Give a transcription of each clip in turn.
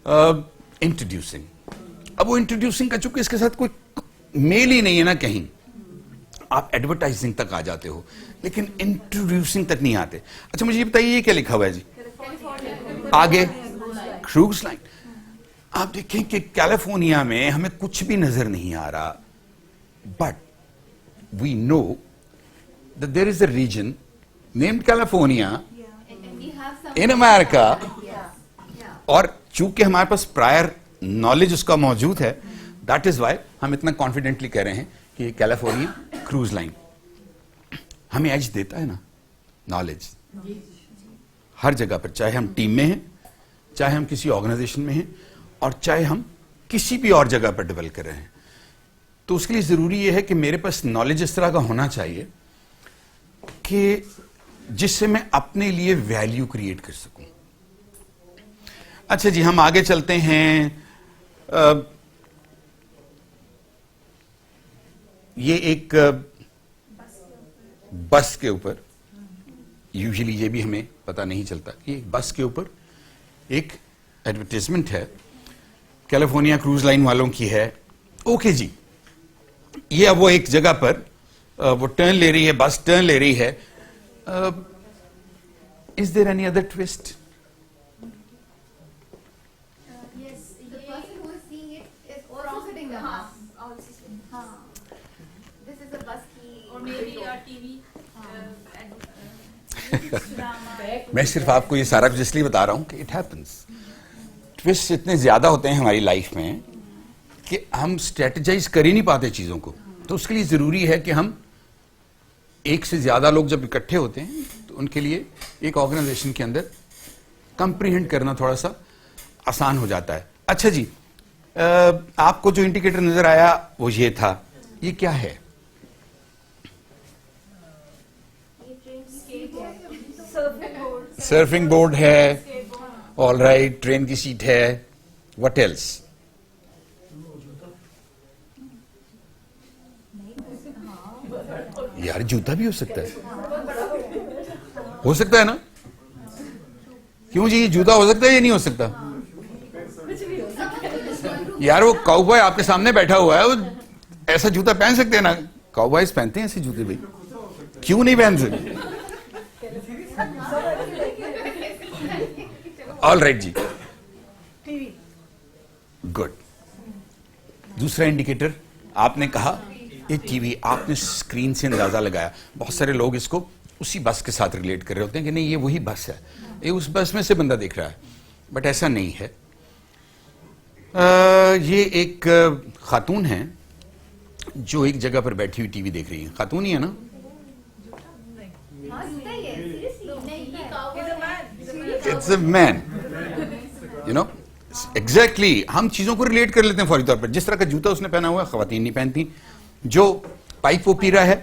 Introducing. اب وہ introducing کا چونکہ اس کے ساتھ کوئی میل ہی نہیں ہے نا, کہیں آپ ایڈورٹائزنگ تک آ جاتے ہو لیکن انٹروڈیوسنگ تک نہیں آتے. اچھا مجھے یہ بتائیے یہ کیا لکھا ہوا ہے جی آگے؟ Cruise line. آپ دیکھیں کہ کیلیفورنیا میں ہمیں کچھ بھی نظر نہیں آ رہا, but we know that there is a region named California in America, اور چونکہ ہمارے پاس پرائر نالج اس کا موجود ہے, دیٹ از وائی ہم اتنا کانفیڈنٹلی کہہ رہے ہیں کہ کیلیفورنیا کروز لائن ہمیں ایج دیتا ہے نا, نالج ہر جگہ پر, چاہے ہم ٹیم میں ہیں, چاہے ہم کسی آرگنائزیشن میں ہیں, اور چاہے ہم کسی بھی اور جگہ پر ڈیولپ کر رہے ہیں. تو اس کے لیے ضروری یہ ہے کہ میرے پاس نالج اس طرح کا ہونا چاہیے کہ جس سے میں اپنے لیے ویلیو کریٹ کر سکوں. اچھا جی ہم آگے چلتے ہیں. یہ ایک بس کے اوپر, یوزلی یہ بھی ہمیں پتہ نہیں چلتا کہ ایک بس کے اوپر ایک ایڈورٹیزمنٹ ہے, کیلیفورنیا کروز لائن والوں کی ہے. اوکے جی, یہ اب وہ ایک جگہ پر وہ ٹرن لے رہی ہے, بس ٹرن لے رہی ہے. از دیر اینی ادر ٹوسٹ؟ میں صرف آپ کو یہ سارا کچھ اس لیے بتا رہا ہوں کہ اٹ ہیپنس. ٹوسٹ اتنے زیادہ ہوتے ہیں ہماری لائف میں کہ ہم اسٹریٹجائز کر ہی نہیں پاتے چیزوں کو. تو اس کے لیے ضروری ہے کہ ہم ایک سے زیادہ لوگ جب اکٹھے ہوتے ہیں تو ان کے لیے ایک آرگنائزیشن کے اندر کمپریہنڈ کرنا تھوڑا سا آسان ہو جاتا ہے. اچھا جی, آپ کو جو انڈیکیٹر نظر آیا وہ یہ تھا, یہ کیا ہے؟ سرفنگ بورڈ ہے, آل رائٹ, ٹرین کی سیٹ ہے, وٹ ایلس؟ یار جوتا بھی ہو سکتا ہے نا, کیوں جی, یہ جوتا ہو سکتا ہے یا نہیں ہو سکتا؟ یار وہ کاؤ بوائے آپ کے سامنے بیٹھا ہوا ہے, وہ ایسا جوتا پہن سکتے ہیں نا, کاؤ بوائز پہنتے ہیں ایسے جوتے بھائی, کیوں نہیں پہن سکتے؟ آل رائٹ جی, گڈ. دوسرا انڈیکیٹر آپ نے کہا یہ ٹی وی, آپ نے اسکرین سے اندازہ لگایا. بہت سارے لوگ اس کو اسی بس کے ساتھ ریلیٹ کر رہے ہوتے ہیں کہ نہیں یہ وہی بس ہے, یہ اس بس میں سے بندہ دیکھ رہا ہے, بٹ ایسا نہیں ہے. یہ ایک خاتون ہے جو ایک جگہ پر بیٹھی ہوئی ٹی وی دیکھ رہی ہے. خاتون ہی ہے نا؟ It's a man, you know exactly. ہم چیزوں کو ریلیٹ کر لیتے ہیں فوری طور پر. جس طرح کا جوتا اس نے پہنا ہوا ہے خواتین نہیں پہنتی, جو پائپ وہ پی رہا ہے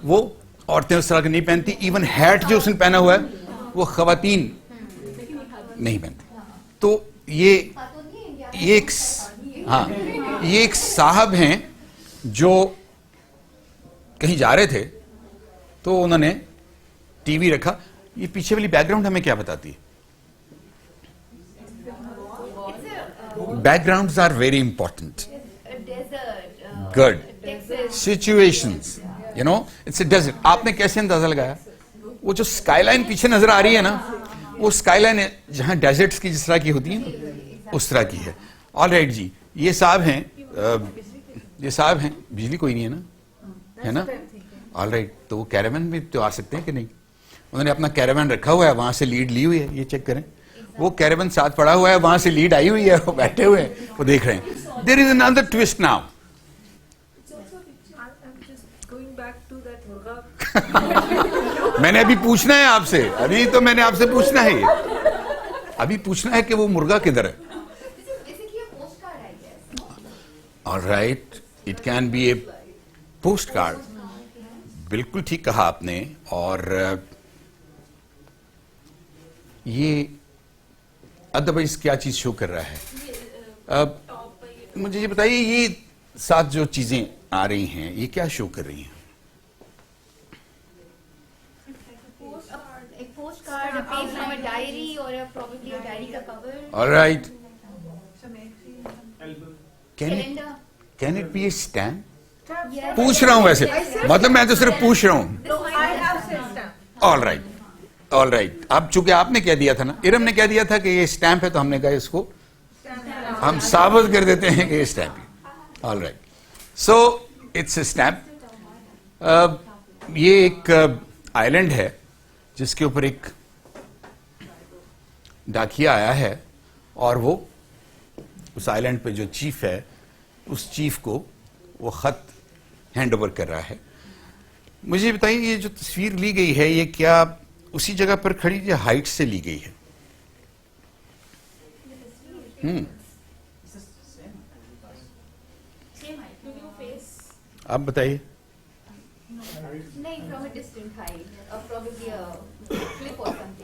وہ عورتیں اس طرح کی نہیں پہنتی, ایون ہیٹ جو اس نے پہنا ہوا ہے وہ خواتین نہیں پہنتی. تو یہ ایک صاحب ہیں جو کہیں جا رہے تھے تو انہوں نے ٹی وی رکھا. یہ پیچھے والی بیک گراؤنڈ ہمیں کیا بتاتی ہے؟ Backgrounds are very important. Good. Situations, you know it's a desert. آپ نے کیسے اندازہ لگایا؟ وہ جو اسکائی لائن پیچھے نظر آ رہی ہے نا, وہ اسکائی لائن جہاں ڈیزرٹس کی جس طرح کی ہوتی ہے نا اس طرح کی ہے. آل رائٹ جی, یہ صاحب ہیں, بجلی کوئی نہیں ہے نا, ہے نا؟ All right. تو وہ کیراوین بھی تو آ سکتے ہیں کہ نہیں؟ انہوں نے اپنا کیراوین رکھا ہوا ہے, وہاں سے لیڈ لی ہوئی ہے, یہ چیک کریں. وہ کیراوین ساتھ پڑا ہوا ہے, وہاں سے لیڈ آئی ہوئی ہے, وہ بیٹھے ہوئے ہیں, وہ دیکھ رہے ہیں. دیر از another twist now. میں نے ابھی پوچھنا ہے آپ سے, ابھی تو میں نے آپ سے پوچھنا ہے, یہ ابھی پوچھنا ہے کہ وہ مرغا کدھر ہے. All right, it can be a postcard. بالکل ٹھیک کہا آپ نے. اور یہ ادروائز کیا چیز شو کر رہا ہے؟ مجھے یہ بتائیے, یہ ساتھ جو چیزیں آ رہی ہیں یہ کیا شو کر رہی ہیں؟ All right. Can it be a stamp? پوچھ رہا ہوں ویسے, مطلب میں تو صرف پوچھ رہا ہوں. All right. اب چونکہ آپ نے کہہ دیا تھا نا, ارم نے کہہ دیا تھا کہ یہ اسٹیمپ ہے, تو ہم نے کہا اس کو ہم ثابت کر دیتے ہیں کہ یہ اسٹیمپ ہے. All right, so it's a stamp. یہ ایک آئی لینڈ ہے جس کے اوپر ایک ڈاکیا آیا ہے, اور وہ اس آئی لینڈ پہ جو چیف ہے, اس چیف کو وہ خط ہینڈ اوور کر رہا ہے. مجھے بتائیے یہ جو تصویر لی گئی ہے یہ کیا اسی جگہ پر کھڑی یا ہائٹ سے لی گئی ہے؟ آپ بتائیے.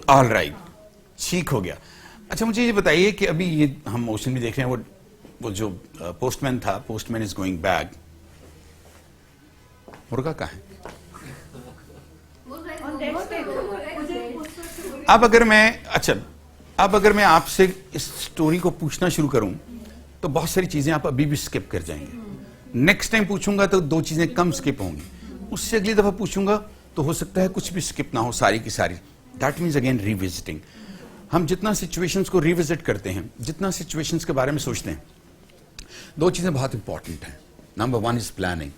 آل رائٹ, ٹھیک ہو گیا. اچھا مجھے یہ بتائیے کہ ابھی یہ ہم موشن بھی دیکھ رہے ہیں, وہ جو پوسٹ مین تھا, postman is going back. مرغا کہاں ہے؟ اب اگر میں آپ سے اس سٹوری کو پوچھنا شروع کروں تو بہت ساری چیزیں آپ ابھی بھی سکپ کر جائیں گے. نیکسٹ ٹائم پوچھوں گا تو 2 چیزیں کم سکپ ہوں گی. اس سے اگلی دفعہ پوچھوں گا تو ہو سکتا ہے کچھ بھی سکپ نہ ہو, ساری کی ساری. That means again revisiting. ہم جتنا سچویشنز کو ریوزٹ کرتے ہیں, جتنا سچویشنز کے بارے میں سوچتے ہیں, 2 چیزیں بہت امپورٹنٹ ہیں. نمبر 1 از پلاننگ,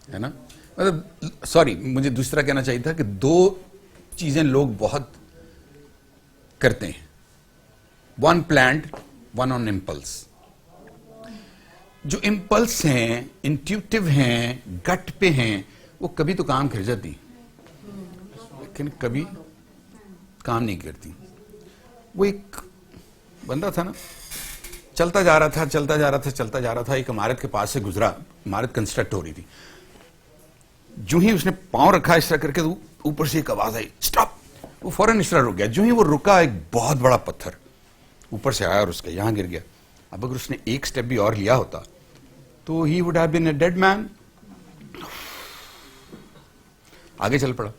ہے نا. مطلب سوری, مجھے دوسرا کہنا چاہیے تھا کہ 2 چیزیں لوگ بہت کرتے ہیں. 1 planned, 1 on impulse. جو امپلس ہیں, انٹیوٹیو ہیں, گٹ پہ ہیں, وہ کبھی تو کام کر جاتی لیکن کبھی کام نہیں کرتی. وہ ایک بندہ تھا نا, چلتا جا رہا تھا, ایک عمارت کے پاس سے گزرا. عمارت کنسٹرکٹ ہو رہی تھی. جو ہی اس نے پاؤں رکھا اس طرح کر کے, اوپر سے ایک آواز آئی, اسٹاپ. وہ فوراً اس طرح رک گیا. جو ہی وہ رکا, ایک بہت بڑا پتھر اوپر سے آیا اور اس کا یہاں گر گیا. اب اگر اس نے ایک سٹیپ بھی اور لیا ہوتا تو he would have been a dead man. آگے چل پڑا.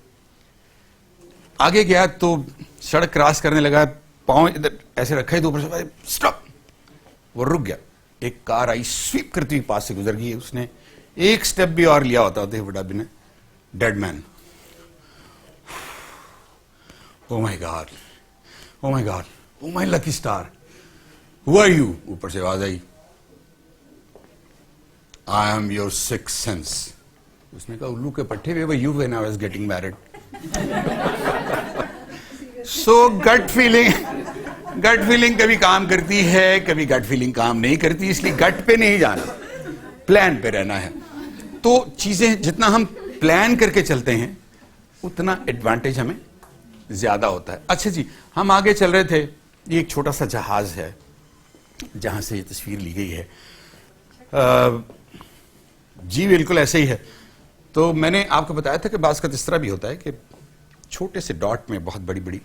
آگے گیا تو سڑک کراس کرنے لگا, پاؤں ادھر ایسے رکھا ہی تو اوپر سے اسٹاپ. وہ رک گیا. ایک کار آئی, سویپ کرتی ہوئی پاس سے گزر گئی. اس نے ایک سٹیپ بھی اور لیا ہوتا تو he would have been a dead man. Oh my God, oh my God, oh my lucky star, who are you? اوپر سے آواز آئی, I am your sixth sense. اس نے کہا الو کے پٹھے where were you when I was getting married? So gut feeling کبھی کام کرتی ہے, کبھی gut feeling کام نہیں کرتی, اس لیے گٹ پہ نہیں جانا, پلان پہ رہنا ہے. تو چیزیں جتنا ہم پلان کر کے چلتے ہیں اتنا ایڈوانٹیج ہمیں زیادہ ہوتا ہے. اچھا جی, ہم آگے چل رہے تھے. یہ ایک چھوٹا سا جہاز ہے جہاں سے یہ تصویر لی گئی ہے. جی بالکل ایسے ہی ہے. تو میں نے آپ کو بتایا تھا کہ بعض کا اس طرح بھی ہوتا ہے کہ چھوٹے سے ڈاٹ میں بہت بڑی بڑی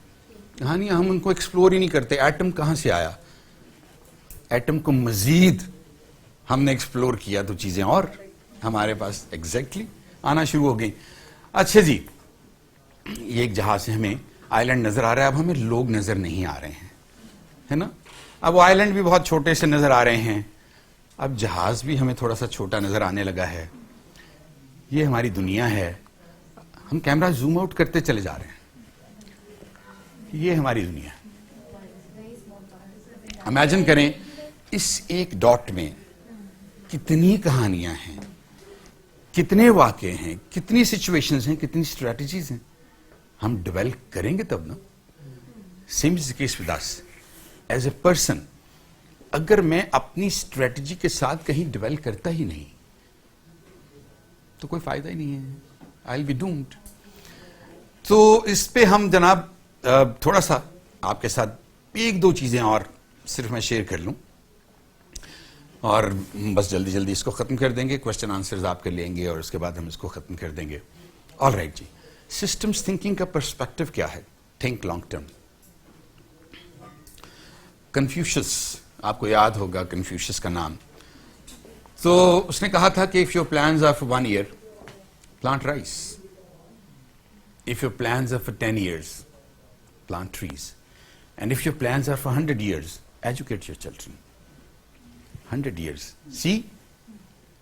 کہانیاں, ہم ان کو ایکسپلور ہی نہیں کرتے. ایٹم کہاں سے آیا, ایٹم کو مزید ہم نے ایکسپلور کیا تو چیزیں اور ہمارے پاس ایگزیکٹلی آنا شروع ہو گئی. اچھا جی, یہ ایک جہاز سے ہمیں آئی لینڈ نظر آ رہا ہے. اب ہمیں لوگ نظر نہیں آ رہے ہیں, ہے نا. اب وہ آئی لینڈ بھی بہت چھوٹے سے نظر آ رہے ہیں. اب جہاز بھی ہمیں تھوڑا سا چھوٹا نظر آنے لگا ہے. یہ ہماری دنیا ہے. ہم کیمرہ زوم آؤٹ کرتے چلے جا رہے ہیں. یہ ہماری دنیا ہے. امیجن کریں اس ایک ڈاٹ میں کتنی کہانیاں ہیں, کتنے واقعے ہیں, کتنی سچویشنز ہیں, کتنی اسٹریٹجیز ہیں. ہم ڈیولپ کریں گے تب نا. Same is the case with us as a person. اگر میں اپنی اسٹریٹجی کے ساتھ کہیں ڈیولپ کرتا ہی نہیں تو کوئی فائدہ ہی نہیں ہے. آئی ول بی ڈومڈ. تو اس پہ ہم جناب تھوڑا سا آپ کے ساتھ 1-2 چیزیں اور صرف میں شیئر کر لوں اور بس جلدی جلدی اس کو ختم کر دیں گے. کوشچن آنسرز آپ کر لیں گے اور اس کے بعد ہم اس کو ختم کر دیں گے. آل رائٹ جی. سسٹمز تھنکنگ کا پرسپیکٹو کیا ہے؟ Think long term. کنفیوشس, آپ کو یاد ہوگا کنفیوشس کا نام. تو اس نے کہا تھا کہ if your plans are for 1 year, plant rice. If your plans are for 10 years, plant trees. And if your plans are for 100 years, educate your children. 100 years. See,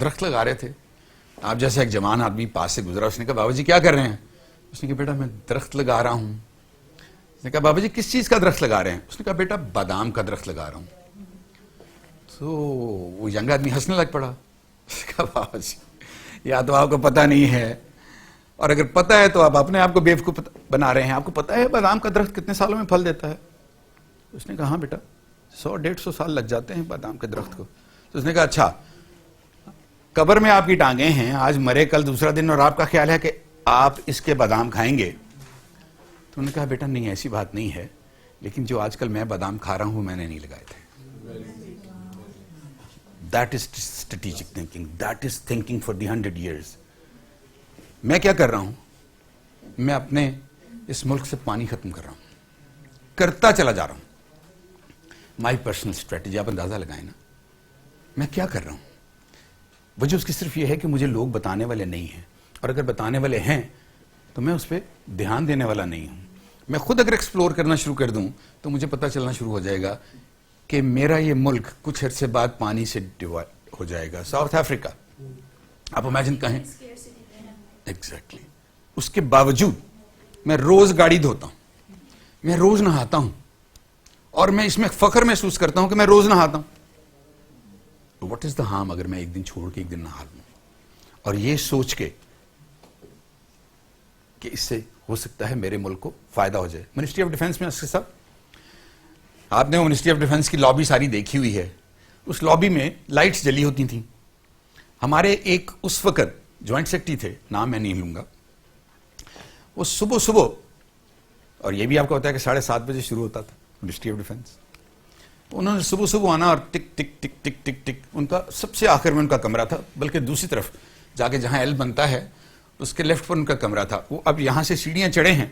درخت لگا رہے تھے. آپ جیسے ایک جوان آدمی پاس سے گزرا, اس نے کہا بابا جی کیا کر رہے ہیں؟ اس نے کہا بیٹا میں درخت لگا رہا ہوں. اس نے کہا بابا جی کس چیز کا درخت لگا رہے ہیں؟ اس نے کہا بیٹا بادام کا درخت لگا رہا ہوں. تو وہ ینگ آدمی ہنسنے لگ پڑا. اس نے کہا بابا جی یا تو آپ کو پتہ نہیں ہے, اور اگر پتہ ہے تو آپ اپنے آپ کو بیوقوف بنا رہے ہیں. آپ کو پتہ ہے بادام کا درخت کتنے سالوں میں پھل دیتا ہے؟ اس نے کہا ہاں بیٹا 100-150 سال لگ جاتے ہیں بادام کے درخت کو. تو اس نے کہا اچھا قبر میں آپ کی ٹانگیں ہیں, آج مرے کل دوسرا دن, اور آپ کا خیال ہے کہ آپ اس کے بادام کھائیں گے؟ تو انہوں نے کہا بیٹا نہیں ایسی بات نہیں ہے, لیکن جو آج کل میں بادام کھا رہا ہوں وہ میں نے نہیں لگائے تھے. That is strategic thinking. That is thinking for the 100 years. میں کیا کر رہا ہوں؟ میں اپنے اس ملک سے پانی ختم کر رہا ہوں, کرتا چلا جا رہا ہوں. مائی پرسنل اسٹریٹجی, آپ اندازہ لگائیں نا میں کیا کر رہا ہوں. وجہ اس کی صرف یہ ہے کہ مجھے لوگ بتانے والے نہیں ہیں, اور اگر بتانے والے ہیں تو میں اس پہ دھیان دینے والا نہیں ہوں. میں خود اگر ایکسپلور کرنا شروع کر دوں تو مجھے پتہ چلنا شروع ہو جائے گا کہ میرا یہ ملک کچھ عرصے بعد پانی سے ڈیوائڈ ہو جائے گا. ساؤتھ افریقہ آپ امیجن کہیں ایگزیکٹلی. اس کے باوجود میں روز گاڑی دھوتا ہوں, میں روز نہاتا ہوں, اور میں اس میں فخر محسوس کرتا ہوں کہ میں روز نہاتا ہوں. واٹ از دا ہارم اگر میں ایک دن چھوڑ کے ایک دن نہا لوں, اور یہ سوچ کے کہ اس سے ہو سکتا ہے میرے ملک کو فائدہ ہو جائے. منسٹری آف ڈیفینس میں صاحب آپ نے وہ منسٹری آف ڈیفینس کی لابی ساری دیکھی ہوئی ہے. اس لابی میں لائٹس جلی ہوتی تھیں. ہمارے ایک اس وقت جوائنٹ سیکرٹری تھے, نام میں نہیں لوں گا, وہ صبح صبح, اور یہ بھی آپ کو پتا ہے کہ 7:30 بجے شروع ہوتا تھا منسٹری آف ڈیفینس, انہوں نے صبح صبح آنا اور ٹک ٹک ٹک ٹک ٹک ٹک. ان کا سب سے آخر میں ان کا کمرہ تھا, بلکہ دوسری طرف جا کے جہاں ایل بنتا ہے اس کے لیفٹ پر ان کا کمرہ تھا. وہ اب یہاں سے سیڑھیاں چڑھے ہیں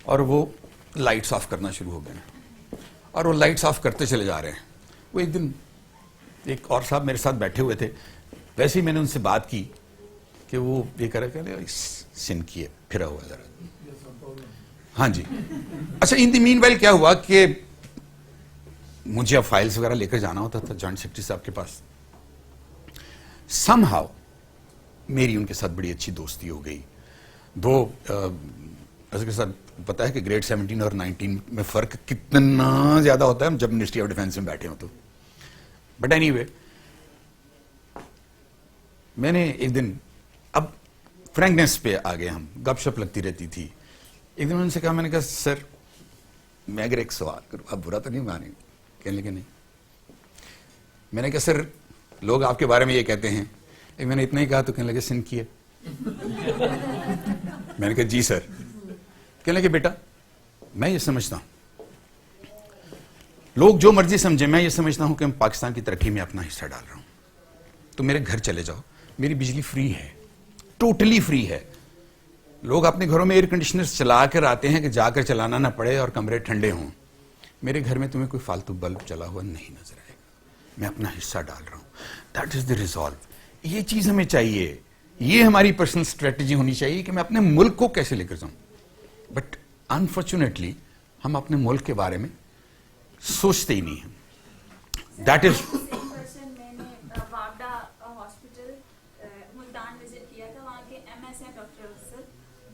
اور وہ لائٹس آف کرنا شروع ہو گئے ہیں, اور وہ لائٹس آف کرتے چلے جا رہے ہیں. وہ ایک دن ایک اور صاحب میرے ساتھ بیٹھے ہوئے تھے, ویسے ہی میں نے ان سے بات کی کہ وہ یہ کرا کہ سن کیے پھرا ہوا ذرا. ہاں جی اچھا. ان دی مین ویل کیا ہوا کہ مجھے اب فائلز وغیرہ لے کر جانا ہوتا تھا جوائنٹ سیکرٹری صاحب کے پاس. سم ہاؤ میری ان کے ساتھ بڑی اچھی دوستی ہو گئی. دو ایسے کے ساتھ پتا ہے کہ گریڈ 17 اور 19 میں فرق کتنا زیادہ ہوتا ہے جب منسٹری آف ڈیفینس میں بیٹھے ہوں تو. بٹ اینی وے میں نے ایک دن, اب فرینکنیس پہ آ گئے ہم, گپ شپ لگتی رہتی تھی. ایک دن ان سے کہا, میں نے کہا سر میں اگر ایک سوال کروں, آپ برا تو نہیں مانیں؟ کہنے لگے نہیں. میں نے کہا سر لوگ آپ کے بارے میں یہ کہتے ہیں. ایک میں نے اتنا ہی کہا تو کہنے لگے سن کیے. میں نے کہا جی سر. کہنے لگے بیٹا میں یہ سمجھتا ہوں, لوگ جو مرضی سمجھیں, میں یہ سمجھتا ہوں کہ میں پاکستان کی ترقی میں اپنا حصہ ڈال رہا ہوں. تو میرے گھر چلے جاؤ, میری بجلی فری ہے, ٹوٹلی فری ہے. لوگ اپنے گھروں میں ایئر کنڈیشنر چلا کر آتے ہیں کہ جا کر چلانا نہ پڑے اور کمرے ٹھنڈے ہوں. میرے گھر میں تمہیں کوئی فالتو بلب چلا ہوا نہیں نظر آئے گا. میں اپنا حصہ ڈال رہا ہوں. That is the resolve. یہ چیز ہمیں چاہیے, یہ ہماری پرسنل اسٹریٹجی ہونی چاہیے کہ میں اپنے ملک کو کیسے لے کر جاؤں. بٹ انفارچونیٹلی ہم اپنے ملک کے بارے میں سوچتے ہی نہیں ہیں. دیٹ از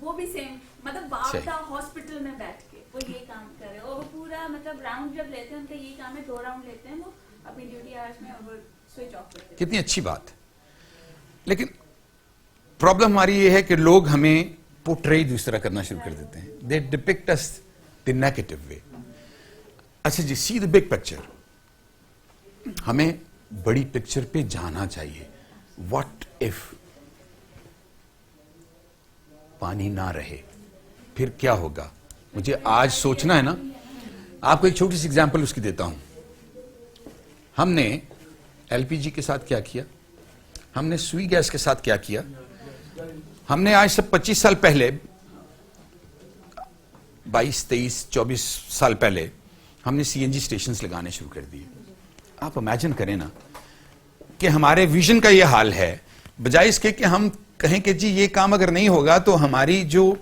وہ بھی سیم مطلب باوڑا ہاسپٹل میں بیٹھ کے وہ یہ کام کرے, اور وہ پورا مطلب راؤنڈ جب لیتے ہیں ان کا یہ کام ہے, 2 راؤنڈ لیتے ہیں وہ اپنی ڈیوٹی آورس میں اور سوئچ آف کرتے ہیں. کتنی اچھی بات. لیکن پرابلم ہماری یہ ہے کہ لوگ ہمیں پورٹری دوسرا کرنا شروع کر دیتے ہیں. They depict us the negative way. اچھا جی, سی دی بگ پکچر. ہمیں بڑی پکچر پہ جانا چاہیے. واٹ ایف پانی نہ رہے پھر کیا ہوگا؟ مجھے آج سوچنا ہے نا. آپ کو ایک چھوٹی سی ایگزامپل اس کی دیتا ہوں. ہم نے ایل پی جی کے ساتھ کیا کیا, ہم نے سوئی گیس کے ساتھ کیا کیا. ہم نے آج سے 25 سال پہلے, 22, 23, 24 سال پہلے ہم نے سی این جی اسٹیشنز لگانے شروع کر دیے. آپ امیجن کریں نا کہ ہمارے ویژن کا یہ حال ہے, بجائے اس کے کہ ہم کہیں کہ جی یہ کام اگر نہیں ہوگا تو ہماری جو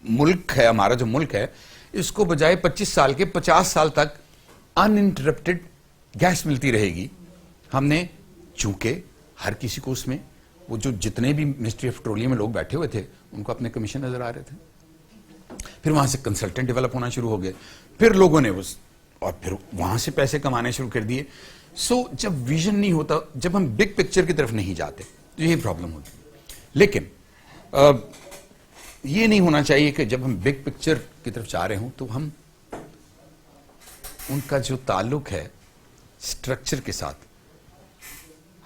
ملک ہے, ہمارا جو ملک ہے اس کو بجائے 25 سال کے 50 سال تک انانٹرپٹڈ گیس ملتی رہے گی. ہم نے چونکہ ہر کسی کو اس میں وہ جو جتنے بھی منسٹری آف پیٹرولیم میں لوگ بیٹھے ہوئے تھے ان کو اپنے کمیشن نظر آ رہے تھے. پھر وہاں سے کنسلٹنٹ ڈیولپ ہونا شروع ہو گئے, پھر لوگوں نے اور پھر وہاں سے پیسے کمانے شروع کر دیے. سو جب ویژن نہیں ہوتا, جب ہم بگ پکچر کی طرف نہیں جاتے تو یہی پرابلم ہوتی ہے. لیکن یہ نہیں ہونا چاہیے کہ جب ہم بگ پکچر کی طرف جا رہے ہوں تو ہم ان کا جو تعلق ہے اسٹرکچر کے ساتھ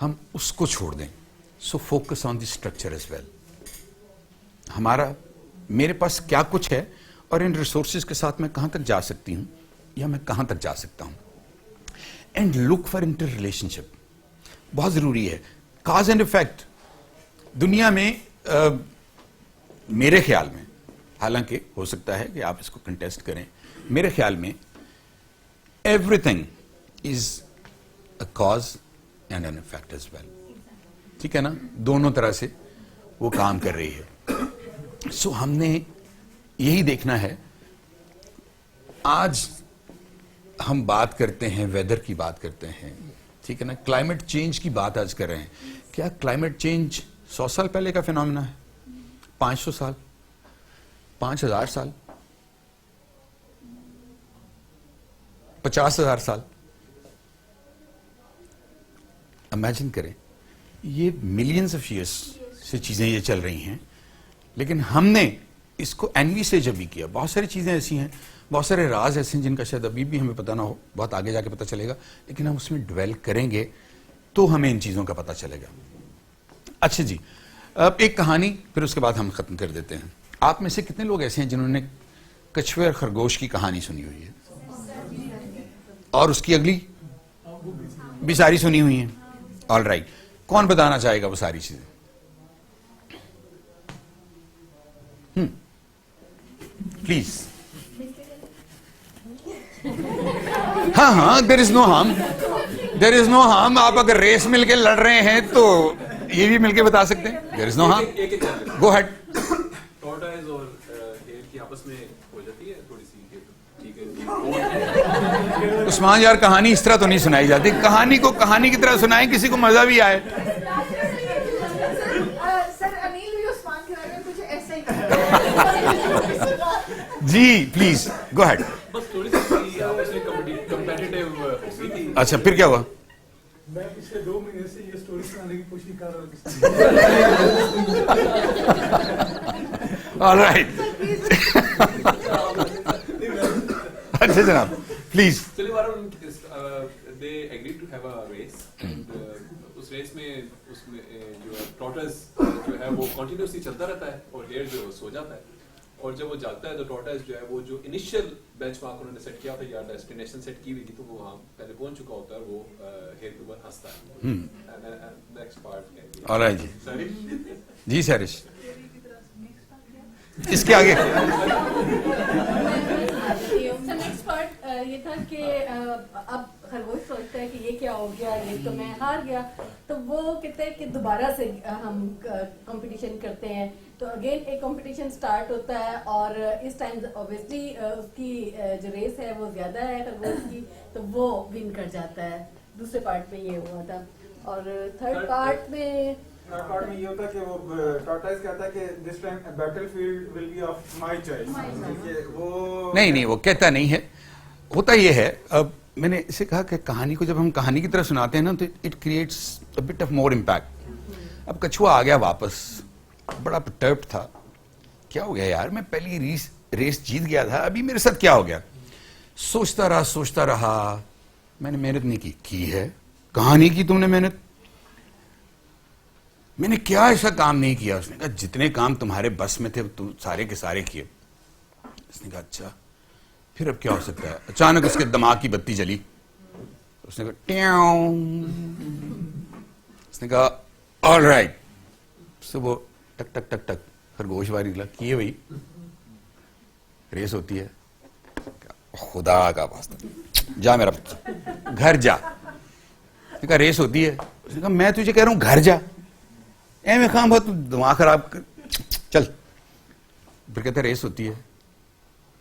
ہم اس کو چھوڑ دیں. So focus on the structure as well. میرے پاس کیا کچھ ہے اور ان ریسورسز کے ساتھ میں کہاں تک جا سکتی ہوں یا میں کہاں تک جا سکتا ہوں. And look for interrelationship بہت ضروری ہے. کاز اینڈ افیکٹ دنیا میں میرے خیال میں, حالانکہ ہو سکتا ہے کہ آپ اس کو کنٹیسٹ کریں, میرے خیال میں everything is a cause and an effect as well. ٹھیک ہے نا, دونوں طرح سے وہ کام کر رہی ہے. سو ہم نے یہی دیکھنا ہے. آج ہم بات کرتے ہیں ویدر کی بات کرتے ہیں, ٹھیک ہے نا, کلائمیٹ چینج کی بات آج کر رہے ہیں. کیا کلائمیٹ چینج 100 سال پہلے کا فینومینا ہے؟ 500 سال, 5000 سال, 50,000 سال؟ امیجن کریں, یہ ملینز آف ایئرس سے چیزیں یہ چل رہی ہیں, لیکن ہم نے اس کو اینوی سے جب بھی کیا. بہت ساری چیزیں ایسی ہیں, بہت سارے راز ایسے ہیں جن کا شاید ابھی بھی ہمیں پتہ نہ ہو, بہت آگے جا کے پتہ چلے گا, لیکن ہم اس میں ڈویل کریں گے تو ہمیں ان چیزوں کا پتہ چلے گا. اچھا جی, ایک کہانی پھر اس کے بعد ہم ختم کر دیتے ہیں. آپ میں سے کتنے لوگ ایسے ہیں جنہوں نے کچھوے اور خرگوش کی کہانی سنی ہوئی ہے اور اس کی اگلی بھی ساری سنی ہوئی ہیں؟ آل رائٹ, کون بتانا چاہے گا وہ ساری چیزیں؟ پلیز. ہاں, دیر از نو ہارم, دیر از نو ہارم. آپ اگر ریس مل کے لڑ رہے ہیں تو یہ بھی مل کے بتا سکتے ہیں, دیر از نو ہارم. گو ہیڈ. ٹورٹائز اور ہیل کی آپس میں ہو جاتی ہے تھوڑی سی, ٹھیک ہے. عثمان یار, کہانی اس طرح تو نہیں سنائی جاتی. کہانی کو کہانی کی طرح سنائیں, کسی کو مزہ بھی آئے. جی پلیز گو ہیڈ. بس تھوڑی سی آپس میں کمپیٹیٹیو ہوئی تھی. اچھا, پھر کیا ہوا؟ میں پچھلے 2 مہینے سے یہ سٹوری سنانے کی کوشش کر رہا ہوں. آلرائٹ. اچھا جناب please. They agreed to have a race and اس ریس میں جو ٹورٹائز جو ہے وہ کنٹینیوسلی چلتا رہتا ہے اور ہیئر جو سو جاتا ہے, اور جب وہ جاگتا ہے تو ٹورٹائز جو ہے وہ جو انیشیل بینچ مارک انہوں نے سیٹ کیا ہوتا ہے یا ڈیسٹینیشن سیٹ کی ہوئی تھی تو وہ وہاں پہلے پہنچ چکا ہوتا ہے, وہ ہیئر کے اوپر ہنستا ہے. Next part. آلرائٹ جی. ساری جی سرش, اس کے آگے نیکسٹ پارٹ یہ تھا کہ اب خرگوش سوچتا ہے کہ یہ کیا ہو گیا, یہ تو میں ہار گیا. تو وہ کہتے ہیں کہ دوبارہ سے ہم کمپٹیشن کرتے ہیں. تو اگین ایک کمپٹیشن سٹارٹ ہوتا ہے اور اس ٹائم اوبیسلی اس کی جو ریس ہے وہ زیادہ ہے خرگوش کی, تو وہ ون کر جاتا ہے. دوسرے پارٹ میں یہ ہوا تھا. اور تھرڈ پارٹ میں یہ ہوتا ہے کہ وہ ٹورٹائز کہتا ہے کہ this time battlefield will be of my choice. نہیں, وہ کہتا نہیں ہے. ہوتا یہ ہے, اب میں نے اسے کہا کہ کہانی کو جب ہم کہانی کی طرح سناتے ہیں نا تو it creates a but of more impact. اب کچھوا آ گیا واپس, بڑا پرٹربڈ تھا. کیا ہو گیا یار, میں پہلی ریس جیت گیا تھا, ابھی میرے ساتھ کیا ہو گیا؟ سوچتا رہا. میں نے محنت نہیں کی ہے. کہاں نہیں کی تم نے محنت؟ میں نے کیا ایسا کام نہیں کیا؟ اس نے کہا جتنے کام تمہارے بس میں تھے تم سارے کے سارے کیے. اس نے کہا اچھا پھر اب کیا ہو سکتا ہے؟ اچانک اس کے دماغ کی بتی جلی. اس نے کہا ٹیاؤں. اس نے کہا آل رائٹ. اس سے وہ ٹک ٹک ٹک ٹک خرگوش واری نکلا. کیے بھائی, ریس ہوتی ہے. خدا کا واسطہ جا میرا گھر جا. اس نے کہا ریس ہوتی ہے. اس نے کہا میں تجھے کہہ رہا ہوں گھر جا. میں خام بہت دماغ خراب کر, چل. پھر کہتے ریس ہوتی ہے.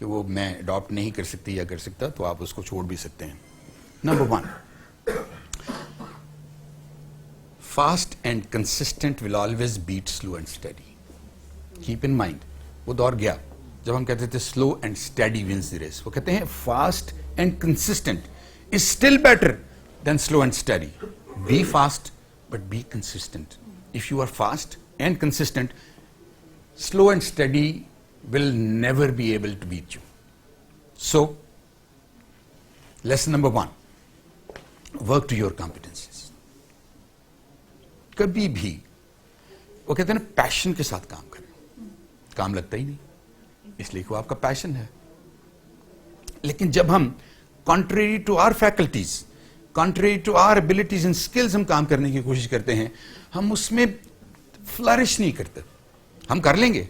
کہ وہ میں اڈاپٹ نہیں کر سکتی یا کر سکتا, تو آپ اس کو چھوڑ بھی سکتے ہیں. Number 1, fast and consistent will always beat slow and steady. Keep in mind, وہ دور گیا جب ہم کہتے تھے slow and steady wins the race. وہ کہتے ہیں fast and consistent is still better than slow and steady. Be fast but be consistent. If you are fast and consistent, slow and steady will never be able to beat you. So, lesson number 1, work to your competencies. کبھی بھی وہ کہتے ہیں نا پیشن کے ساتھ کام کریں, کام لگتا ہی نہیں, اس لیے کہ وہ آپ کا پیشن ہے. لیکن جب ہم contrary to our faculties, contrary to our abilities and skills ہم کام کرنے کی کوشش کرتے ہیں, ہم اس میں flourish نہیں کرتے. ہم کر لیں گے.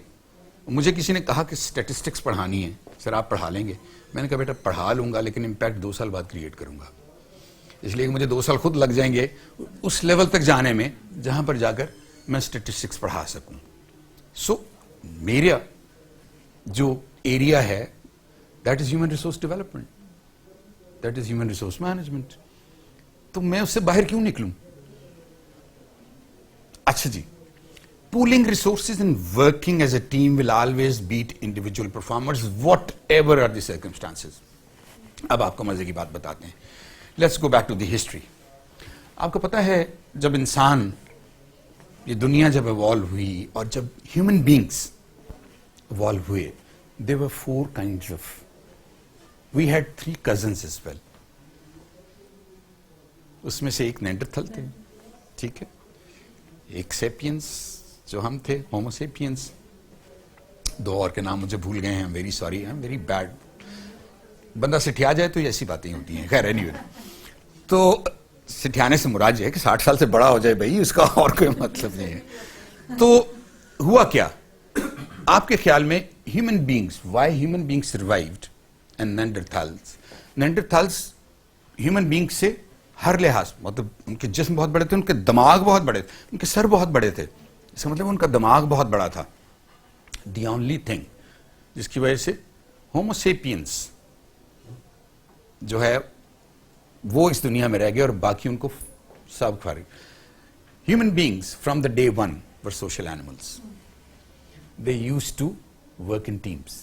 مجھے کسی نے کہا کہ اسٹیٹسٹکس پڑھانی ہے, سر آپ پڑھا لیں گے؟ میں نے کہا بیٹا پڑھا لوں گا لیکن امپیکٹ 2 سال بعد کریٹ کروں گا, اس لیے کہ مجھے 2 سال خود لگ جائیں گے اس لیول تک جانے میں جہاں پر جا کر میں اسٹیٹسٹکس پڑھا سکوں. سو میرا جو ایریا ہے that is human resource development, that is human resource management. تو میں اس سے باہر کیوں نکلوں؟ اچھا جی, pooling resources and working as a team will always beat individual performers whatever are the circumstances. اب آپ کو مزے کی بات بتاتے ہیں. Let's go back to the history. آپ کو پتا ہے جب انسان, یہ دنیا جب ایوالو ہوئی اور جب human beings ایوالو ہوئے, there were 4 kinds of, we had 3 cousins as well. اس میں سے ایک نینڈرتھل تھے, ٹھیک ہے, ایک سیپینس جو ہم تھے, ہومو سیپینس. 2 اور کے نام مجھے بھول گئے ہیں, ویری سوری, ویری بیڈ. بندہ سٹھیا جائے تو ایسی باتیں ہوتی ہیں. خیر اینی وے, تو سٹھیانے سے مراد یہ ہے کہ 60 سال سے بڑا ہو جائے بھائی, اس کا اور کوئی مطلب نہیں ہے. تو ہوا کیا آپ کے خیال میں human beings, why human being survived and Neanderthals human being سے ہر لحاظ, مطلب ان کے جسم بہت بڑے تھے, ان کے دماغ بہت بڑے تھے, ان کے سر بہت بڑے تھے, اس کا مطلب ان کا دماغ بہت بڑا تھا. دی اونلی تھنگ جس کی وجہ سے ہومو سیپینس جو ہے وہ اس دنیا میں رہ گئے اور باقی ان کو سب کھا رہے. Human beings from the day 1 are social animals. They use to work in teams.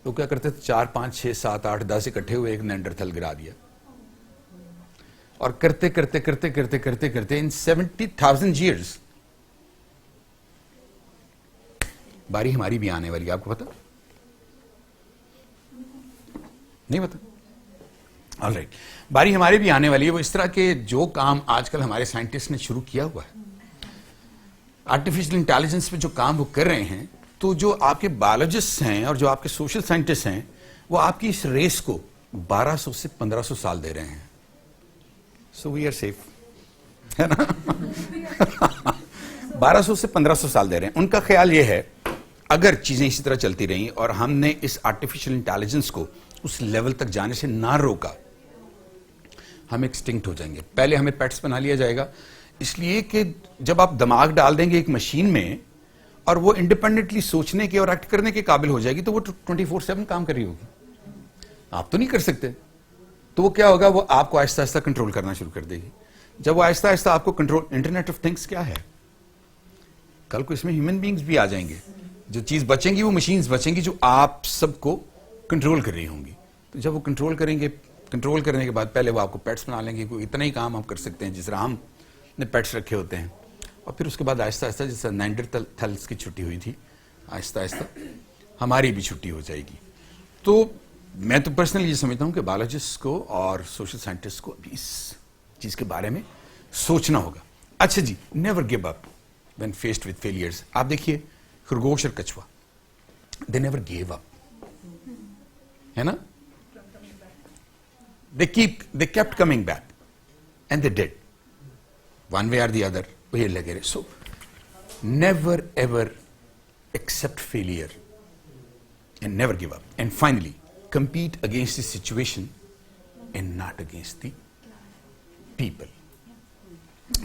وہ کیا کرتے تھے, 4 5 6 7 8 10 اکٹھے ہوئے, ایک نینڈرتھل گرا دیا, اور کرتے کرتے کرتے کرتے کرتے کرتے ان 70,000 years باری ہماری بھی آنے والی. آپ کو پتا نہیں پتا؟ آلرائٹ, باری ہماری بھی آنے والی ہے. وہ اس طرح کے جو کام آج کل ہمارے سائنٹسٹ نے شروع کیا ہوا ہے, آرٹیفیشل انٹیلیجنس پہ جو کام وہ کر رہے ہیں, تو جو آپ کے بایولوجسٹ ہیں اور جو آپ کے سوشل سائنٹسٹ ہیں, وہ آپ کی اس ریس کو 1200 سے 1500 سال دے رہے ہیں. سو وی آر سیف, ہے نا. 1200 سے 1500 سال دے رہے ہیں. ان کا خیال یہ ہے اگر چیزیں اسی طرح چلتی رہیں اور ہم نے اس آرٹیفیشل انٹیلیجنس کو اس لیول تک جانے سے نہ روکا, ہم ایکسٹنکٹ ہو جائیں گے. پہلے ہمیں پیٹس بنا لیا جائے گا, اس لیے کہ جب آپ دماغ ڈال دیں گے ایک مشین میں اور وہ انڈیپینڈنٹلی سوچنے کے اور ایکٹ کرنے کے قابل ہو جائے گی, تو وہ 24/7 کام کر رہی ہوگی. آپ تو نہیں کر سکتے. تو وہ کیا ہوگا, وہ آپ کو آہستہ آہستہ کنٹرول کرنا شروع کر دے گی. جب وہ آہستہ آہستہ آپ کو کنٹرول, انٹرنیٹ آف تھنگس کیا ہے, کل کو اس میں ہیومن بینگز بھی آ جائیں گے. جو چیز بچیں گی وہ مشینز بچیں گی جو آپ سب کو کنٹرول کر رہی ہوں گی. تو جب وہ کنٹرول کریں گے, کنٹرول کرنے کے بعد پہلے وہ آپ کو پیٹس بنا لیں گے. کوئی اتنا ہی کام آپ کر سکتے ہیں جس طرح ہم نے پیٹس رکھے ہوتے ہیں, اور پھر اس کے بعد آہستہ آہستہ جیسے نینڈرتھلز کی چھٹی ہوئی تھی, آہستہ آہستہ ہماری بھی چھٹی ہو جائے گی. تو میں تو پرسنلی یہ سمجھتا ہوں کہ بایولوجسٹ کو اور سوشل سائنٹسٹ کو ابھی اس چیز کے بارے میں سوچنا ہوگا. اچھا جی, never give up when faced with failures. آپ دیکھیے خرگوش اور کچھوا, دے نیور گیو اپ, ہے نا. they kept coming back and they did one way or the other. وہی لگے رہے. So never ever accept failure and never give up, and finally compete against the situation and not against the people.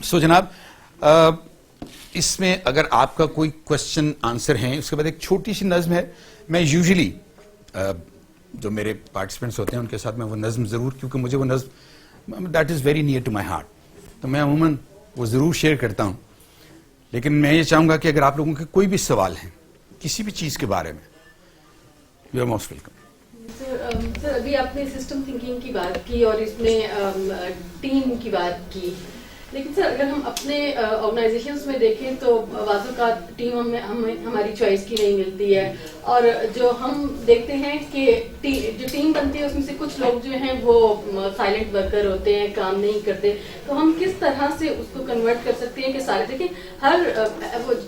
So جناب, اس میں اگر آپ کا کوئی question answer ہے, اس کے بعد ایک چھوٹی سی نظم ہے. میں یوزلی جو میرے پارٹیسپینٹس ہوتے ہیں ان کے ساتھ میں وہ نظم ضرور, کیونکہ مجھے وہ نظم that is very near to my heart, تو میں عموماً وہ ضرور شیئر کرتا ہوں. لیکن میں یہ چاہوں گا کہ اگر آپ لوگوں کے کوئی بھی سوال ہیں کسی بھی چیز کے بارے میں, یو آر موسٹ ویلکم. سر ابھی آپ نے سسٹم تھنکنگ کی بات کی اور اس میں ٹیم کی بات کی, لیکن سر اگر ہم اپنے آرگنائزیشنس میں دیکھیں تو بعض اوقات ٹیم ہمیں ہماری چوائس کی نہیں ملتی ہے, اور جو ہم دیکھتے ہیں کہ جو ٹیم بنتی ہے اس میں سے کچھ لوگ جو ہیں وہ سائلنٹ ورکر ہوتے ہیں, کام نہیں کرتے, تو ہم کس طرح سے اس کو کنورٹ کر سکتے ہیں کہ سارے دیکھیں ہر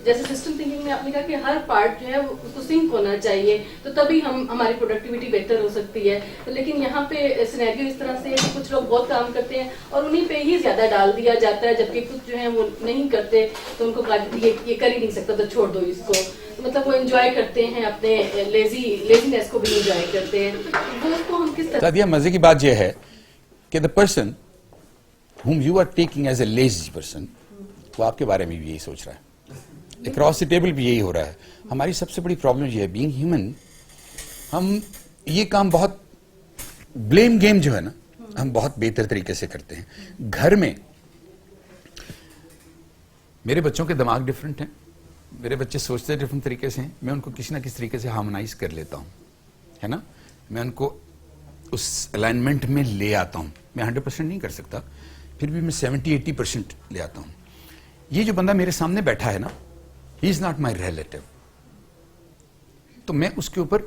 جیسے سسٹم تھنکنگ میں آپ نے کہا کہ ہر پارٹ جو ہے اس کو سنک ہونا چاہیے, تو تبھی ہماری پروڈکٹیوٹی بہتر ہو سکتی ہے. لیکن یہاں پہ سینیریو اس طرح سے ہے کہ کچھ لوگ بہت کام کرتے ہیں اور انہیں پہ ہی زیادہ ڈال دیا جاتا ہے, جبکہ کچھ جو ہیں وہ نہیں کرتے تو ان کو یہ کر ہی نہیں سکتا تو چھوڑ دو اس کو, مطلب وہ انجوائے کرتے ہیں اپنے لیزینس کو بھی انجوائے کرتے ہیں, وہ اس کو ہم کس طرح. سادیہ, مزے کی بات یہ ہے کہ the person whom you are taking as a lazy person, وہ آپ کے بارے میں بھی یہی سوچ رہا ہے, اکراس دی ٹیبل بھی یہی ہو رہا ہے. ہماری سب سے بڑی پرابلم یہ ہے بینگ ہیومن, ہم یہ کام بہت بلیم گیم جو ہے نا ہم بہت بہتر طریقے سے کرتے ہیں. گھر میں میرے بچوں کے دماغ ڈفرینٹ ہیں, میرے بچے سوچتے ڈفرینٹ طریقے سے ہیں, میں ان کو کسی نہ کسی طریقے سے ہارمونائز کر لیتا ہوں, ہے نا, میں ان کو اس الائنمنٹ میں لے آتا ہوں. میں 100% نہیں کر سکتا, پھر بھی میں 70-80% لے آتا ہوں. یہ جو بندہ میرے سامنے بیٹھا ہے نا, ہی از ناٹ مائی ریلیٹو, تو میں اس کے اوپر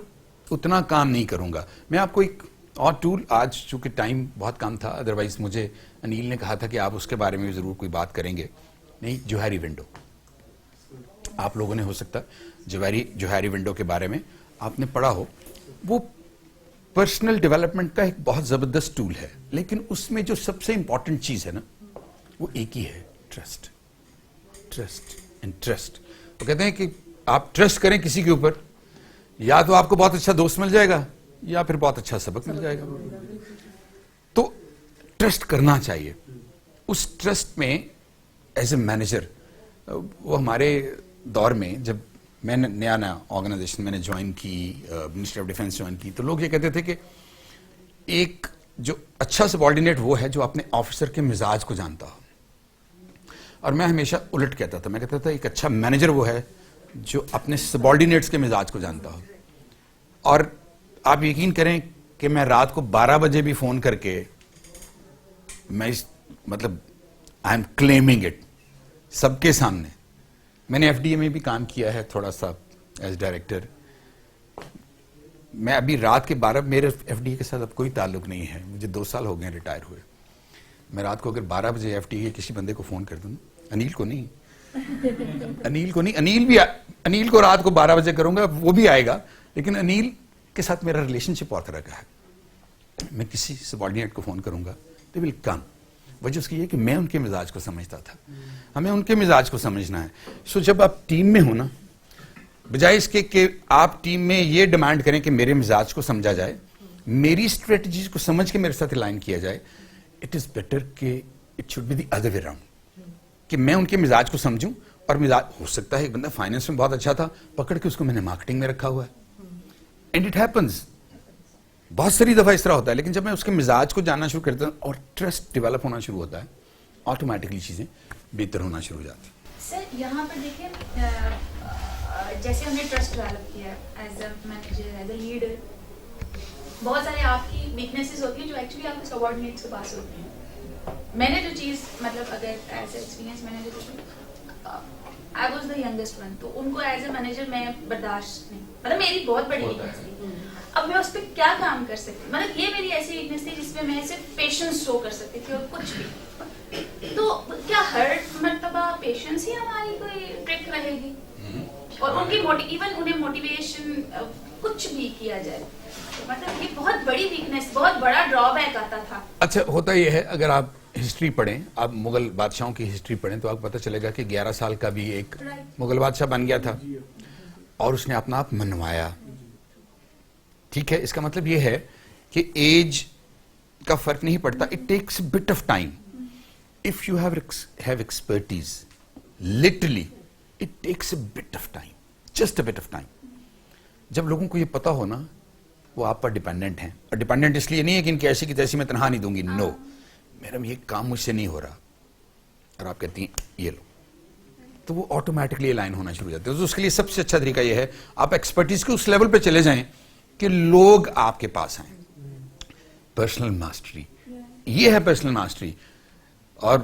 اتنا کام نہیں کروں گا. میں آپ کو ایک اور ٹول, آج چونکہ ٹائم بہت کم تھا, ادروائز مجھے انیل نے کہا تھا کہ آپ اس کے بارے میں ضرور کوئی بات کریں گے. نہیں, جوہری ونڈو, آپ لوگوں نے ہو سکتا جوہری ونڈو کے بارے میں آپ نے پڑھا ہو. وہ پرسنل ڈیولپمنٹ کا ایک بہت زبردست ٹول ہے, لیکن اس میں جو سب سے امپورٹنٹ چیز ہے نا وہ ایک ہی ہے, ٹرسٹ. Trust and trust. وہ کہتے ہیں کہ آپ ٹرسٹ کریں کسی کے اوپر, یا تو آپ کو بہت اچھا دوست مل جائے گا یا پھر بہت اچھا سبق مل جائے گا. تو ٹرسٹ کرنا چاہیے. اس ٹرسٹ میں ایز اے مینیجر, وہ ہمارے دور میں جب میں نے نیا آرگنائزیشن میں نے جوائن کی, منسٹری آف ڈیفینس جوائن کی, تو لوگ یہ کہتے تھے کہ ایک جو اچھا سبارڈینیٹ وہ ہے جو اپنے آفیسر کے مزاج کو جانتا ہو, اور میں ہمیشہ الٹ کہتا تھا, میں کہتا تھا ایک اچھا مینیجر وہ ہے جو اپنے سبارڈینیٹس کے مزاج کو جانتا ہو. اور آپ یقین کریں کہ میں رات کو 12 بجے بھی فون کر کے میں مطلب آئی ایم کلیمنگ اٹ سب کے سامنے. میں نے ایف ڈی اے میں بھی کام کیا ہے تھوڑا سا ایز ڈائریکٹر. میں ابھی رات کے 12, میرے ایف ڈی اے کے ساتھ اب کوئی تعلق نہیں ہے, مجھے 2 سال ہو گئے ریٹائر ہوئے. میں رات کو اگر 12 بجے ایف ڈی اے کسی بندے کو فون کر دوں, انیل کو نہیں, انیل کو رات کو 12 بجے کروں گا, وہ بھی آئے گا, لیکن انیل کے ساتھ میرا ریلیشن شپ اور طرح کا ہے. میں کسی سبارڈینیٹ کو فون کروں گا, دے ول کم. وجہ اس کی یہ کہ میں ان کے مزاج کو سمجھتا تھا, ہمیں ان کے مزاج کو سمجھنا ہے. سو جب آپ ٹیم میں ہو نا, بجائے اس کے کہ آپ ٹیم میں یہ ڈیمانڈ کریں کہ میرے مزاج کو سمجھا جائے, میری اسٹریٹجیز کو سمجھ کے میرے ساتھ الائن کیا جائے, اٹ از بیٹر کہ it should be the other way round, کہ میں ان کے مزاج کو سمجھوں. اور مزاج ہو سکتا ہے ایک بندہ فائنینس میں بہت اچھا تھا, پکڑ کے اس کو میں نے مارکیٹنگ میں رکھا ہوا ہے, اینڈ اٹ ہیپنز, بہت ساری دفعہ اس طرح ہوتا ہے. لیکن جب میں اس کے مزاج کو جاننا شروع کرتا ہوں اور ٹرسٹ ڈیولپ ہونا شروع ہوتا ہے, آٹومیٹکلی چیزیں بہتر ہونا شروع ہو جاتی ہیں. سر یہاں پر دیکھیں, جیسے ہم نے ٹرسٹ ڈیولپ کیا as a manager, as a leader, بہت سارے آپ کی ویکنیسز ہوتی ہیں جو ایکچولی آپ کے سبارڈینیٹس کے پاس ہوتی ہیں. میں نے جو چیز مطلب اگر ایز اے ایکسپیرینس میں نے جو I was the youngest one, تو ان کو ایز اے مینیجر میں برداشت نہیں, مطلب میری بہت بڑی ویکنیس تھی. اب میں اس پہ کیا کام کر سکتی, مطلب یہ میری ایسی ویکنیس تھی جس میں میں صرف پیشنس شو کر سکتی تھی اور کچھ بھی. تو کیا ہر مرتبہ پیشنس ہی ہماری کوئی ٹرک رہے گی, اور ان کی ایون انہیں موٹیویشن کچھ بھی کیا جائے, مطلب یہ بہت بڑی ویکنیس, بہت بڑا ڈرا بیک آتا تھا. اچھا ہوتا یہ ہے, اگر آپ ہسٹری پڑھیں, آپ مغل بادشاہوں کی ہسٹری پڑھیں, تو آپ کو پتہ چلے گا کہ 11 سال کا بھی ایک مغل بادشاہ بن گیا تھا اور اس نے اپنا آپ منوایا. ٹھیک ہے, اس کا مطلب یہ ہے کہ ایج کا فرق نہیں پڑتا, it takes but of time. If you have expertise, literally it takes a but of time, just a but of time. جب لوگوں کو یہ پتا ہو نا وہ آپ پر ڈیپینڈنٹ ہیں. اور ڈیپینڈنٹ اس لیے نہیں ہے کہ ان کی ایسی کی تیسی میں تنہا نہیں دوں گی. نو میڈم یہ کام مجھ سے نہیں ہو رہا, اور آپ کہتی ہیں یہ لو, تو وہ آٹومیٹکلی الائن ہونا شروع ہو جاتے ہیں. تو اس کے لیے سب سے اچھا طریقہ یہ ہے آپ ایکسپرٹیز کے اس لیول پہ چلے جائیں کہ لوگ آپ کے پاس آئیں. پرسنل ماسٹری, یہ ہے پرسنل ماسٹری. اور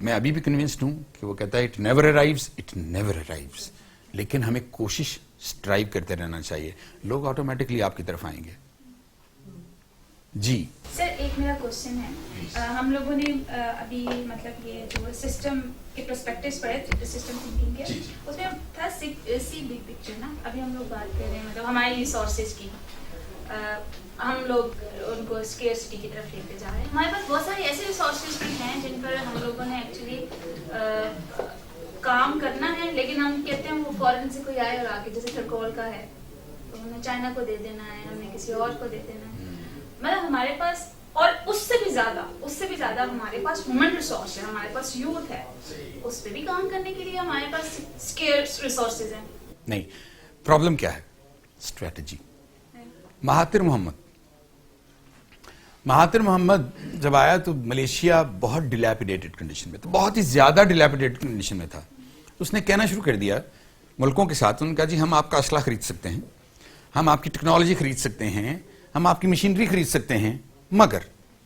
میں ابھی بھی کنونسڈ ہوں کہ وہ کہتا ہے it never arrives, it never arrives, لیکن ہمیں کوشش اسٹرائیو کرتے رہنا چاہیے, لوگ آٹومیٹکلی آپ کی طرف آئیں گے. جی سر ایک میرا کوشچن ہے, ہم لوگوں نے ابھی مطلب یہ جو سسٹم کے پرسپیکٹوز پڑھے, سسٹم تھنکنگ کے, اس میں تھا سی بگ پکچر نا. ابھی ہم لوگ بات کر رہے ہیں مطلب ہماری ریسورسز کی, ہم لوگ ان کو اسکیئرسٹی کی طرف لیتے جا رہے ہیں. ہمارے پاس بہت سارے ایسے ریسورسز بھی ہیں جن پر ہم لوگوں نے ایکچولی کام کرنا ہے, لیکن ہم کہتے ہیں وہ فورن سے کوئی آئے اور آ کے, جیسے تھرکول کا ہے تو ہمیں چائنا کو دے دینا ہے, ہمیں کسی اور کو دے دینا ہے. مطلب ہمارے پاس, اور اس سے بھی زیادہ ہمارے پاس ہیومن ریسورس ہے, ہمارے پاس یوتھ ہے, اس پہ بھی کام کرنے کے لیے ہمارے پاس اسکیئرس ریسورسز ہیں. نہیں, پرابلم کیا ہے؟ اسٹریٹجی. مہاتر محمد جب آیا تو ملیشیا بہت ڈیلیپیڈیٹڈ کنڈیشن میں تھا, بہت ہی زیادہ ڈیلیپیڈیٹڈ کنڈیشن میں تھا. اس نے کہنا شروع کر دیا ملکوں کے ساتھ, انہوں نے کہا جی ہم آپ کا اسلحہ خرید سکتے ہیں, ہم آپ کی ٹیکنالوجی خرید سکتے ہیں, ہم آپ کی مشینری خرید سکتے ہیں, مگر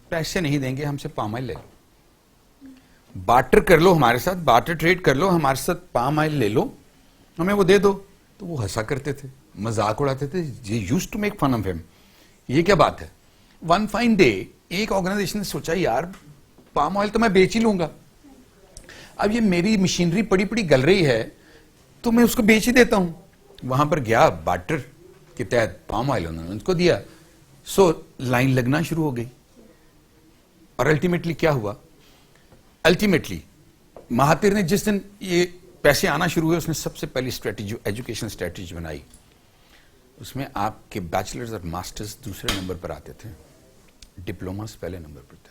پیسے نہیں دیں گے, ہم سے پام آئل لے لو, بارٹر کر لو ہمارے ساتھ, بارٹر ٹریڈ کر لو ہمارے ساتھ, پام آئل لے لو, ہمیں وہ دے دو. تو وہ ہنسا کرتے تھے, مذاق اڑاتے تھے, use to make fun of ہم. یہ کیا بات ہے؟ ون فائن ڈے ایک آرگنائزیشن نے سوچا یار پام آئل تو میں بیچ ہی لوں گا, اب یہ میری مشینری پڑی پڑی گل رہی ہے تو میں اس کو بیچ ہی دیتا ہوں. وہاں پر گیا, بارٹر کے تحت پام آئل انہوں نے ان کو دیا, سو لائن لگنا شروع ہو گئی. اور الٹیمیٹلی کیا ہوا؟ الٹیمیٹلی مہاتر نے جس دن یہ پیسے آنا شروع ہوئے, اس نے سب سے پہلی اسٹریٹجی ایجوکیشن اسٹریٹجی بنائی. اس میں آپ کے بیچلرز اور ماسٹرز دوسرے نمبر پر آتے تھے, ڈپلوماز پہلے نمبر پر تھے.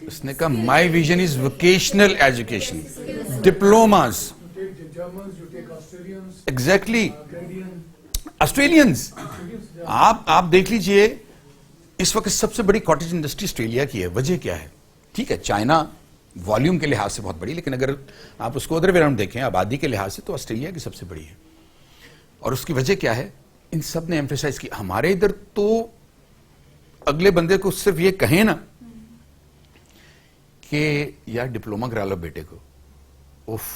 اس نے کہا my vision is vocational education, diplomas. Exactly, Australians. آپ دیکھ لیجئے اس وقت سب سے بڑی کاٹیج انڈسٹری آسٹریلیا کی ہے. وجہ کیا ہے؟ ٹھیک ہے چائنا والیوم کے لحاظ سے بہت بڑی, لیکن اگر آپ اس کو ادھر ویراؤنڈ دیکھیں آبادی کے لحاظ سے تو آسٹریلیا کی سب سے بڑی ہے. اور اس کی وجہ کیا ہے؟ ان سب نے ایمفیسائز کی. ہمارے ادھر تو اگلے بندے کو صرف یہ کہیں نا کہ یار ڈپلوما کرا لو بیٹے کو, اوف,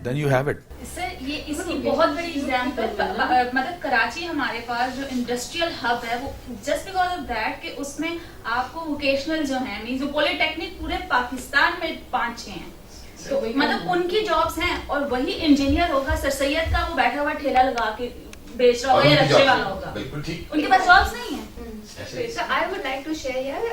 then you have it. سر یہ اس کی بہت بڑی ایگزامپل, مطلب کراچی ہمارے پاس جو انڈسٹریل ہب ہے وہ جسٹ بیکاز آف دیٹ کہ اس میں آپ کو ووکیشنل جو ہیں مینس جو پولی ٹیکنک پورے پاکستان میں 5-6 ہیں, تو مطلب ان کی جابس ہیں. اور وہی انجینئر ہوگا سر سید کا, وہ بیٹھا ہوا ٹھیلا لگا کے بیچ رہا ہوگا یا رکشے والا ہوگا, ان کے پاس جابس نہیں ہیں. So I would like to share here,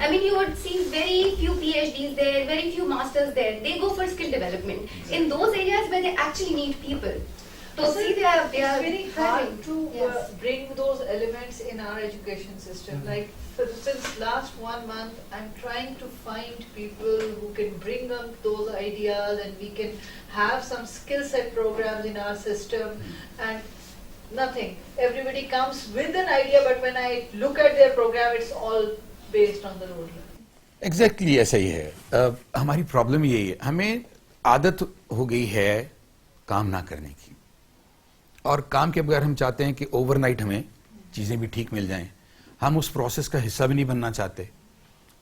I mean you would see very few PhDs there, very few masters there. They go for skill development in those areas where they actually need people. So see they are very hard to yes. bring those elements in our education system. Like since last 1 month, I'm trying to find people who can bring up those ideas, and we can have some skill set programs in our system. And nothing. Everybody comes with an idea, but when I look at their program, it's all based on the roadmap. Exactly ایسا ہی ہے. ہماری problem یہی ہے, ہمیں عادت ہو گئی ہے کام نہ کرنے کی, اور کام کے بغیر ہم چاہتے ہیں کہ اوور نائٹ ہمیں چیزیں بھی ٹھیک مل جائیں. ہم اس پروسیس کا حصہ بھی نہیں بننا چاہتے.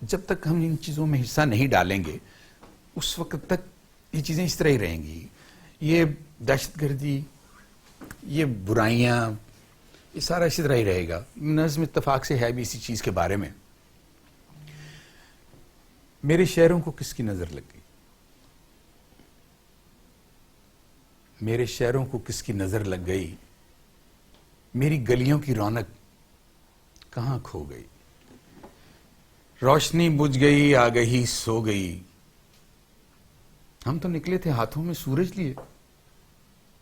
جب تک ہم ان چیزوں میں حصہ نہیں ڈالیں گے اس وقت تک یہ چیزیں اس طرح ہی رہیں گی. یہ دہشت گردی, یہ برائیاں, یہ سارا اسی طرح ہی رہے گا. نظم اتفاق سے ہے بھی اسی چیز کے بارے میں. میرے شہروں کو کس کی نظر لگ گئی؟ میرے شہروں کو کس کی نظر لگ گئی؟ میری گلیوں کی رونق کہاں کھو گئی؟ روشنی بجھ گئی, آگہی سو گئی. ہم تو نکلے تھے ہاتھوں میں سورج لیے,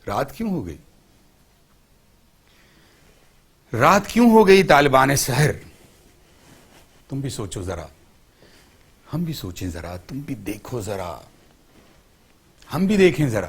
رات کیوں ہو گئی؟ رات کیوں ہو گئی طالبان سحر؟ تم بھی سوچو ذرا, ہم بھی سوچیں ذرا, تم بھی دیکھو ذرا, ہم بھی دیکھیں ذرا.